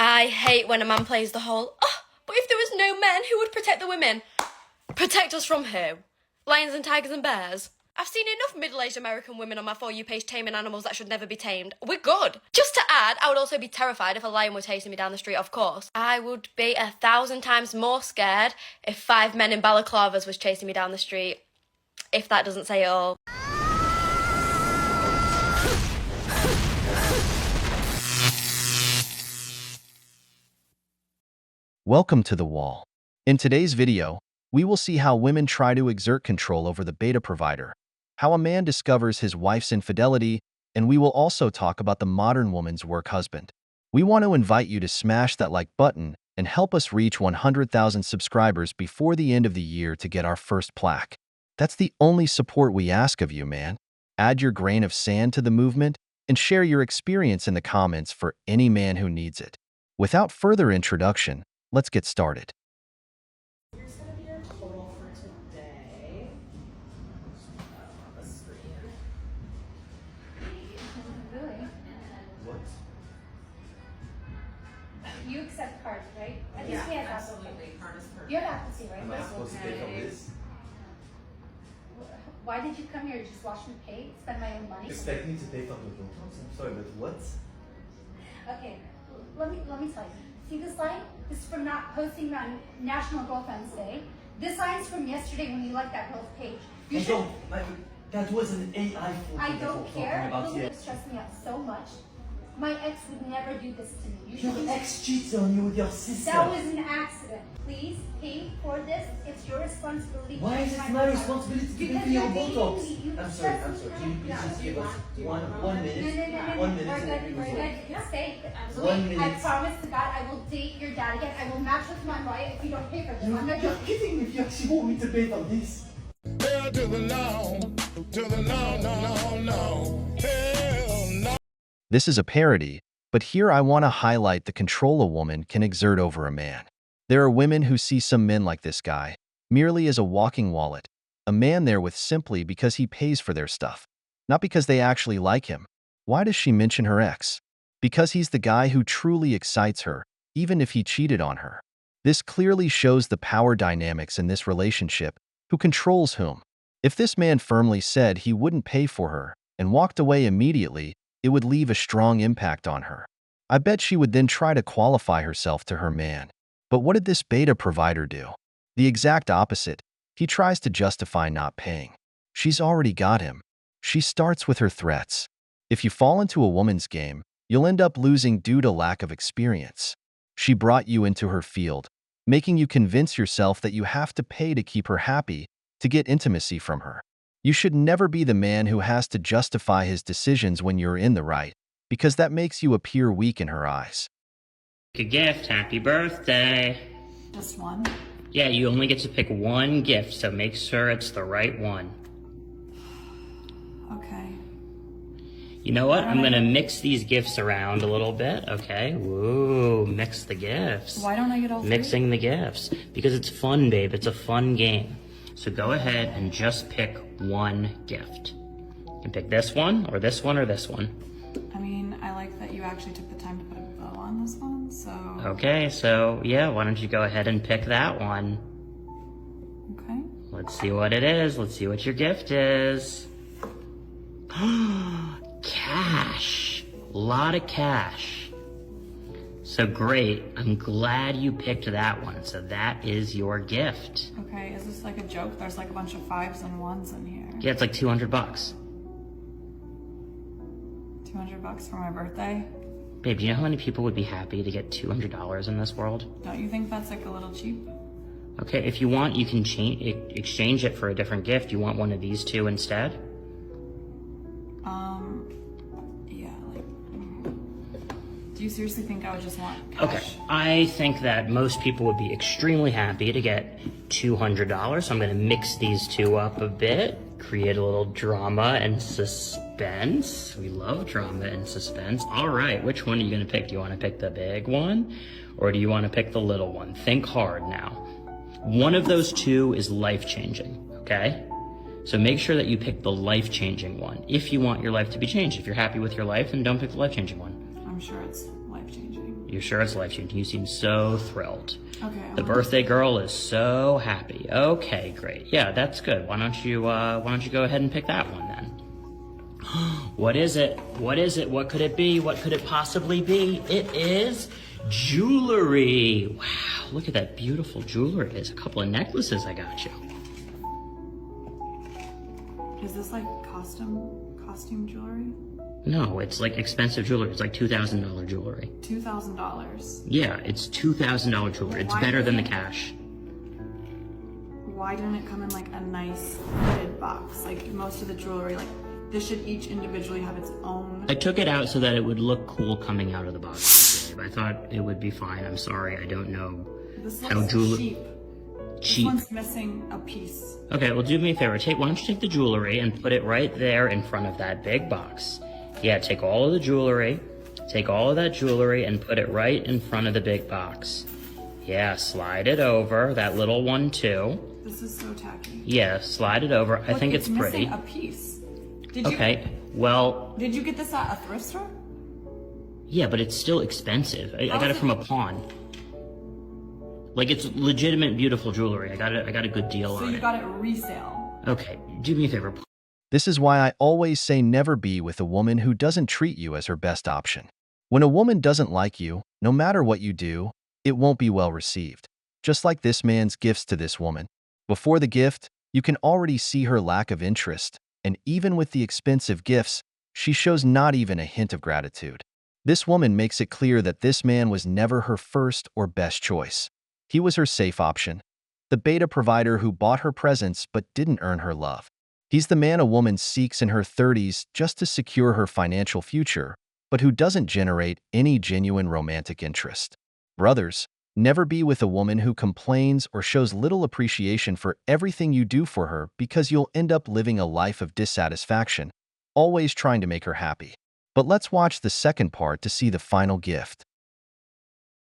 I hate when a man plays the whole, oh, but if there was no men, who would protect the women? Protect us from who? Lions and tigers and bears? I've seen enough middle-aged American women on my For You page taming animals that should never be tamed. We're good. Just to add, I would also be terrified if a lion were chasing me down the street, of course. I would be 1,000 times more scared if 5 men in balaclavas was chasing me down the street. If that doesn't say it all. Welcome to The Wall. In today's video, we will see how women try to exert control over the beta provider, how a man discovers his wife's infidelity, and we will also talk about the modern woman's work husband. We want to invite you to smash that like button and help us reach 100,000 subscribers before the end of the year to get our first plaque. That's the only support we ask of you, man. Add your grain of sand to the movement and share your experience in the comments for any man who needs it. Without further introduction, let's get started. Here's going to be your total for today. The screen. Really? What? You accept cards, right? At least Yeah, he has absolutely. Card is perfect. You have Apple Pay, Am right? I supposed to take on this? Why did you come here? Just watch me pay? Spend my own money? Expect me to pay for the Botox? I'm sorry, but what? Okay, let me tell you. See this line? This is from not posting on National Girlfriend's Day. This line's from yesterday when you liked that girl's page. You should. That was an AI photo. I that don't we're care. talking about It here. would stress me out so much. My ex would never do this to me. Your ex cheats on you with your sister. That was an accident. Please pay for this. It's your responsibility. Why is it my responsibility to pay Because for your you're dating Botox? me. You I'm sorry. stress me Can you please out. just give us one minute? No. 1 minute. We're to good. be We're resolved. good. Stay. 1 minute. I promise to God, I will date your dad again. I will match with my wife if you don't pay for this. I'm not You're joking. kidding me if you actually want me to pay for this. Hell to the no, to the no. Hell no. This is a parody, but here I want to highlight the control a woman can exert over a man. There are women who see some men like this guy merely as a walking wallet, a man they're with simply because he pays for their stuff, not because they actually like him. Why does she mention her ex? Because he's the guy who truly excites her, even if he cheated on her. This clearly shows the power dynamics in this relationship, who controls whom. If this man firmly said he wouldn't pay for her and walked away immediately, it would leave a strong impact on her. I bet she would then try to qualify herself to her man. But what did this beta provider do? The exact opposite. He tries to justify not paying. She's already got him. She starts with her threats. If you fall into a woman's game, you'll end up losing due to lack of experience. She brought you into her field, making you convince yourself that you have to pay to keep her happy, to get intimacy from her. You should never be the man who has to justify his decisions when you're in the right, because that makes you appear weak in her eyes. A gift. Happy birthday. Just one. Yeah, you only get to pick one gift, so make sure it's the right one. Okay. You know what? I'm gonna mix these gifts around a little bit, okay? Whoa, mix the gifts. Why don't I get all three? Mixing the gifts. Because it's fun, babe. It's a fun game. So go ahead and just pick one gift. You can pick this one, or this one, or this one. I mean, I like that you actually took the time to put a bow on this one, so... Okay, so yeah, why don't you go ahead and pick that one? Okay. Let's see what it is. Let's see what your gift is. Cash. A lot of cash. So great. I'm glad you picked that one. So that is your gift. Okay, is this like a joke? There's like a bunch of 5s and 1s in here. Yeah, it's like $200. $200 for my birthday? Babe, do you know how many people would be happy to get $200 in this world? Don't you think that's like a little cheap? Okay, if you want, you can exchange it for a different gift. You want one of these two instead? Yeah, like... Do you seriously think I would just want cash? Okay, I think that most people would be extremely happy to get $200. So I'm gonna mix these two up a bit, create a little drama and suspense. We love drama and suspense. All right, which one are you gonna pick? Do you wanna pick the big one or do you wanna pick the little one? Think hard now. One of those two is life-changing, okay? So make sure that you pick the life-changing one if you want your life to be changed. If you're happy with your life, then don't pick the life-changing one. I'm sure it's life-changing. You're sure it's life-changing? You seem so thrilled. Okay. The birthday girl is so happy. Okay, great. Yeah, that's good. Why don't you go ahead and pick that one then? What is it? What is it? What could it be? What could it possibly be? It is jewelry. Wow, look at that beautiful jewelry. There's a couple of necklaces I got you. Is this like costume jewelry? No, it's like expensive jewelry. It's like $2,000 jewelry. $2,000. Yeah, it's $2,000 jewelry. It's Why better than the didn't- cash. Why didn't it come in like a nice fitted box? Like most of the jewelry, like this should each individually have its own. I took it out so that it would look cool coming out of the box. Dave. I thought it would be fine. I'm sorry, I don't know. This how looks jewel- cheap. This Cheap. one's missing a piece. Okay, well, do me a favor. Why don't you take the jewelry and put it right there in front of that big box? Yeah, take all of the jewelry, take all of that jewelry and put it right in front of the big box. Yeah, slide it over, that little one too. This is so tacky. Yeah, slide it over. I Look, think it's pretty. missing a piece. Okay, well, Did you get this at a thrift store? yeah, but it's still expensive. I got it from a pawn. Like, it's legitimate, beautiful jewelry. I got a good deal So on you it. got it resale. Okay, do me a favor. This is why I always say never be with a woman who doesn't treat you as her best option. When a woman doesn't like you, no matter what you do, it won't be well received. Just like this man's gifts to this woman. Before the gift, you can already see her lack of interest, and even with the expensive gifts, she shows not even a hint of gratitude. This woman makes it clear that this man was never her first or best choice. He was her safe option, the beta provider who bought her presents but didn't earn her love. He's the man a woman seeks in her 30s just to secure her financial future, but who doesn't generate any genuine romantic interest. Brothers, never be with a woman who complains or shows little appreciation for everything you do for her because you'll end up living a life of dissatisfaction, always trying to make her happy. But let's watch the second part to see the final gift.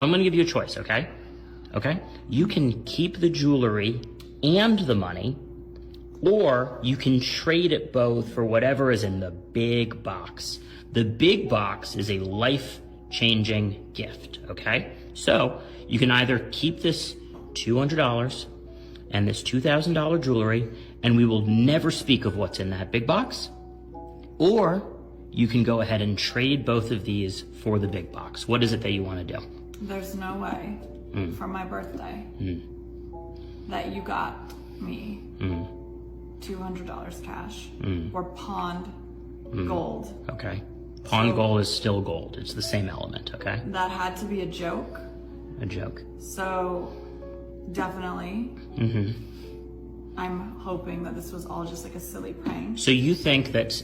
I'm gonna give you a choice, okay? Okay? You can keep the jewelry and the money, or you can trade it both for whatever is in the big box. The big box is a life-changing gift, okay? So you can either keep this $200 and this $2,000 jewelry, and we will never speak of what's in that big box, or you can go ahead and trade both of these for the big box. What is it that you want to do? There's no way for my birthday that you got me $200 cash or pawned gold. Okay. Pawn gold is still gold. It's the same element, okay? That had to be a joke. A joke. So definitely, I'm hoping that this was all just like a silly prank. So you think that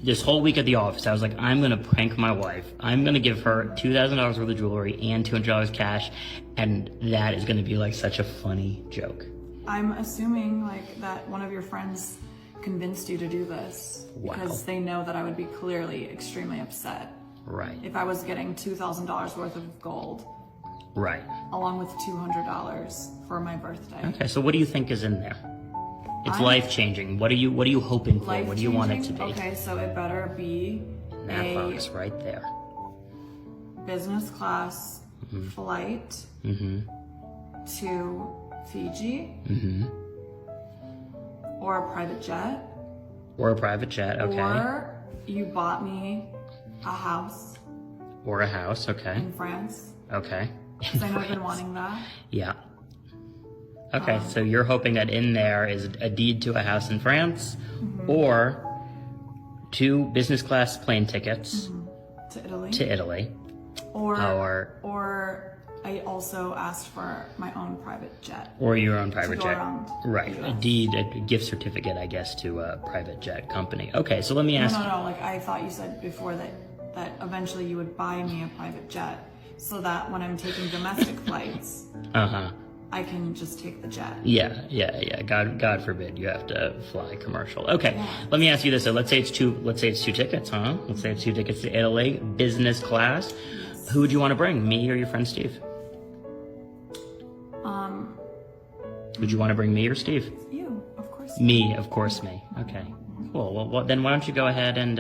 this whole week at the office, I was like, I'm going to prank my wife. I'm going to give her $2,000 worth of jewelry and $200 cash, and that is going to be like such a funny joke. I'm assuming like that one of your friends convinced you to do this Wow. because they know that I would be clearly extremely upset Right. if I was getting $2,000 worth of gold Right. along with $200 for my birthday. Okay, so what do you think is in there? It's I'm- life-changing. What are you hoping for? What do you want it to be? Okay, so it better be In that a box right there. business class flight to Fiji or a private jet, Or a private jet, okay. or you bought me a house Or a house, okay. in France Okay. because I know I've been wanting that. Yeah. Okay, so you're hoping that in there is a deed to a house in France, or 2 business class plane tickets To Italy. to Italy, or I also asked for my own private jet. or your own private go jet. around Right, the a US. deed, a gift certificate, I guess, to a private jet company. Okay, so let me ask No, like I thought you said before that eventually you would buy me a private jet so that when I'm taking domestic flights, Uh-huh. I can just take the jet. Yeah. God forbid you have to fly commercial. Okay, let me ask you this. So let's say it's two tickets, huh? Let's say it's 2 tickets to Italy, business class. Who would you want to bring, me or your friend Steve? Would you want to bring me or Steve? You, of course. Me, of course, me. Okay, cool. Well, then why don't you go ahead and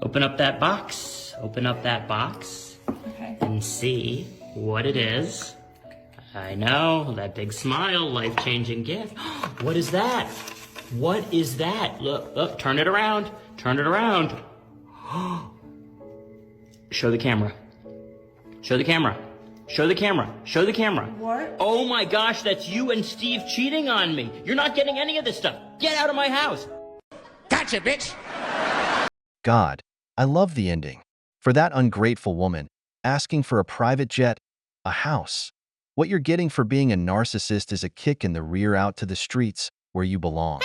open up that box? Open up that box. Okay. and see what it is. I know, that big smile, life-changing gift. What is that? What is that? Look, turn it around. Turn it around. Show the camera. Show the camera. Show the camera. Show the camera. What? Oh my gosh, that's you and Steve cheating on me. You're not getting any of this stuff. Get out of my house. Gotcha, bitch. God, I love the ending. For that ungrateful woman, asking for a private jet, a house. What you're getting for being a narcissist is a kick in the rear out to the streets where you belong.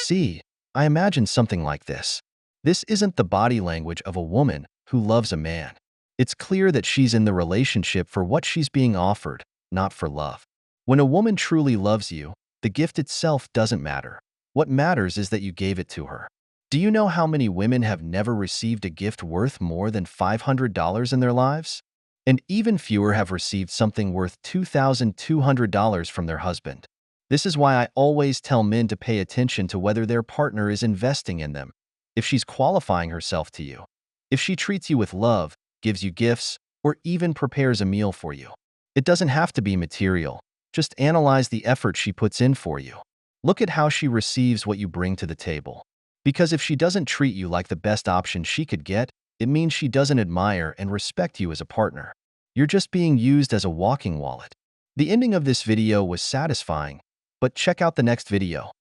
See, I imagine something like this. This isn't the body language of a woman who loves a man. It's clear that she's in the relationship for what she's being offered, not for love. When a woman truly loves you, the gift itself doesn't matter. What matters is that you gave it to her. Do you know how many women have never received a gift worth more than $500 in their lives? And even fewer have received something worth $2,200 from their husband. This is why I always tell men to pay attention to whether their partner is investing in them, if she's qualifying herself to you, if she treats you with love, gives you gifts, or even prepares a meal for you. It doesn't have to be material. Just analyze the effort she puts in for you. Look at how she receives what you bring to the table. Because if she doesn't treat you like the best option she could get, it means she doesn't admire and respect you as a partner. You're just being used as a walking wallet. The ending of this video was satisfying, but check out the next video.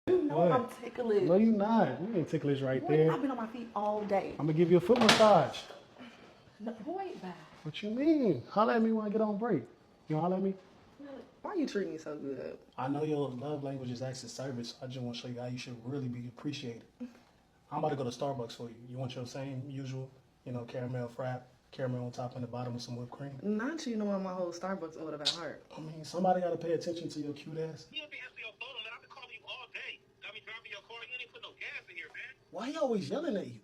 I'm ticklish. No, you not. You ain't ticklish right there. I've been on my feet all day. I'm gonna give you a foot massage. No, wait, back. What you mean? Holler at me when I get on break. You wanna holler at me? Why you treat me so good? I know your love language is acts of service. I just want to show you how you should really be appreciated. I'm about to go to Starbucks for you. You want your same usual, caramel frap, caramel on top and the bottom with some whipped cream? Not you knowing my whole Starbucks order by heart. I mean, somebody got to pay attention to your cute ass. You don't be answering your phone, man. I've been calling you all day. Got me driving your car. You ain't put no gas in here, man. Why he always yelling at you?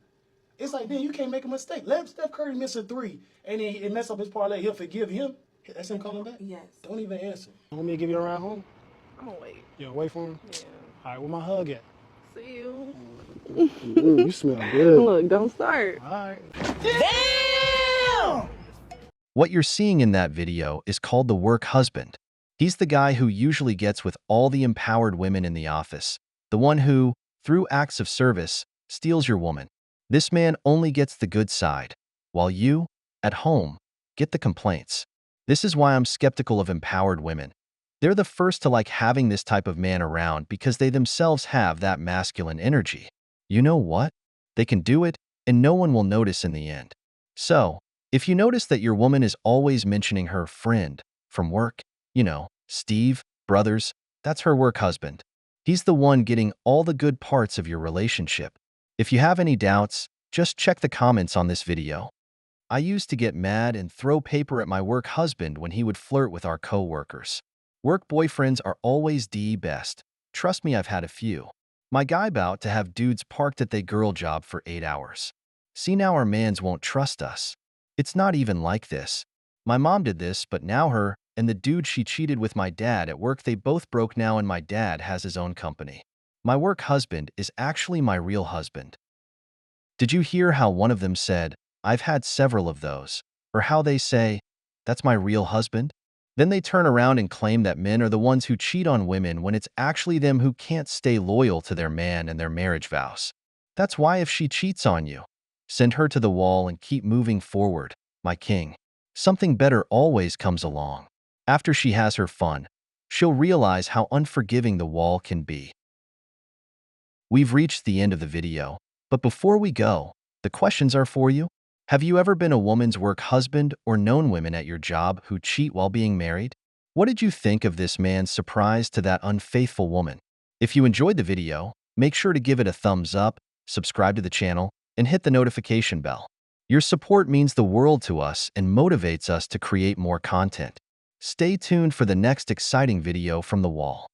It's like, then you can't make a mistake. Let Steph Curry miss a three, and then he mess up his parlay. He'll forgive him. That's him calling back? Yes. Don't even answer. Want me to give you a ride home? I'm gonna wait. You gonna wait for him? Yeah. All right, where my hug at? See you. You smell good. Look, don't start. All right. What you're seeing in that video is called the work husband. He's the guy who usually gets with all the empowered women in the office, the one who, through acts of service, steals your woman. This man only gets the good side, while you, at home, get the complaints. This is why I'm skeptical of empowered women. They're the first to like having this type of man around because they themselves have that masculine energy. You know what? They can do it, and no one will notice in the end. So, if you notice that your woman is always mentioning her friend from work, Steve, brothers, that's her work husband. He's the one getting all the good parts of your relationship. If you have any doubts, just check the comments on this video. I used to get mad and throw paper at my work husband when he would flirt with our co-workers. Work boyfriends are always the best. Trust me, I've had a few. My guy bout to have dudes parked at they girl job for 8 hours. See, now our mans won't trust us. It's not even like this. My mom did this, but now her and the dude she cheated with my dad at work, they both broke now, and my dad has his own company. My work husband is actually my real husband. Did you hear how one of them said, "I've had several of those," or how they say, "That's my real husband"? Then they turn around and claim that men are the ones who cheat on women when it's actually them who can't stay loyal to their man and their marriage vows. That's why if she cheats on you, send her to the wall and keep moving forward, my king. Something better always comes along. After she has her fun, she'll realize how unforgiving the wall can be. We've reached the end of the video, but before we go, the questions are for you. Have you ever been a woman's work husband or known women at your job who cheat while being married? What did you think of this man's surprise to that unfaithful woman? If you enjoyed the video, make sure to give it a thumbs up, subscribe to the channel, and hit the notification bell. Your support means the world to us and motivates us to create more content. Stay tuned for the next exciting video from The Wall.